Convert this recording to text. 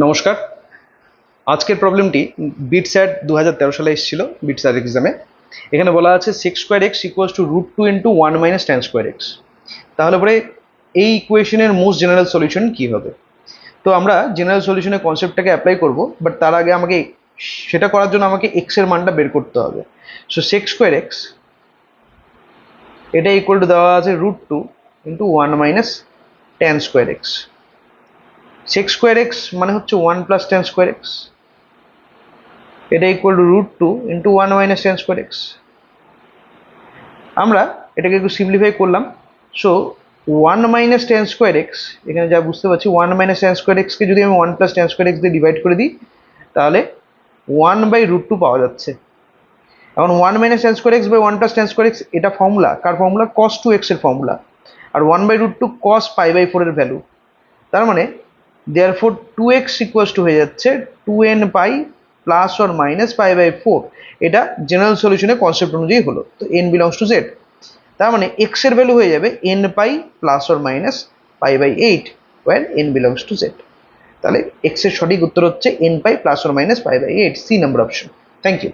নমস্কার। আজকের প্রবলেমটি বিট স্যাট 2013 সালে এসেছিল বিট স্যাট এক্সামে। এখানে বলা আছে sex square x equals to √2 into 1 minus tan square x. তাহলে পরে এই ইকুয়েশনের মোস্ট জেনারেল সলিউশন কি হবে? তো আমরা জেনারেল সলিউশনের কনসেপ্টটাকে অ্যাপ্লাই করব, বাট তার আগে আমাকে সেটা করার জন্য আমাকে এক্স এর মানটা বের করতে হবে। সো সেক্স স্কোয়ার এক্স এটা ইকুয়াল টু দেওয়া আছে √2 into 1 minus tan square x. Sex square x মানে হচ্ছে 1 প্লাস ট্যান স্কোয়ার এক্স, এটা equal to √2 into 1 minus tan square x. আমরা এটাকে একটু সিম্পলিফাই করলাম। So 1 minus tan square x, এখানে যা বুঝতে পারছি 1 মাইনাস ট্যান স্কোয়ার এক্সকে যদি আমি 1 প্লাস ট্যান স্কোয়ার এক্স দিয়ে ডিভাইড করে দিই তাহলে 1/√2 পাওয়া যাচ্ছে। এখন 1 minus tan square x by 1 plus tan square x, এটা ফর্মুলা কার ফর্মুলা? cos 2x এর ফর্মুলা। আর 1/√2 cos π/4 এর ভ্যালু। তার মানে therefore 2x ইকুয়ালস টু হয়ে যাচ্ছে 2n pi plus or minus π/4। এটা জেনারেল সলিউশনের কনসেপ্ট অনুযায়ী হলো। তো n বিলংস টু z, তার মানে x এর ভ্যালু হয়ে যাবে n pi plus or minus π/8 where n belongs to z। তাহলে x এর সঠিক উত্তর হচ্ছে n pi plus or minus π/8, C number option. Thank you.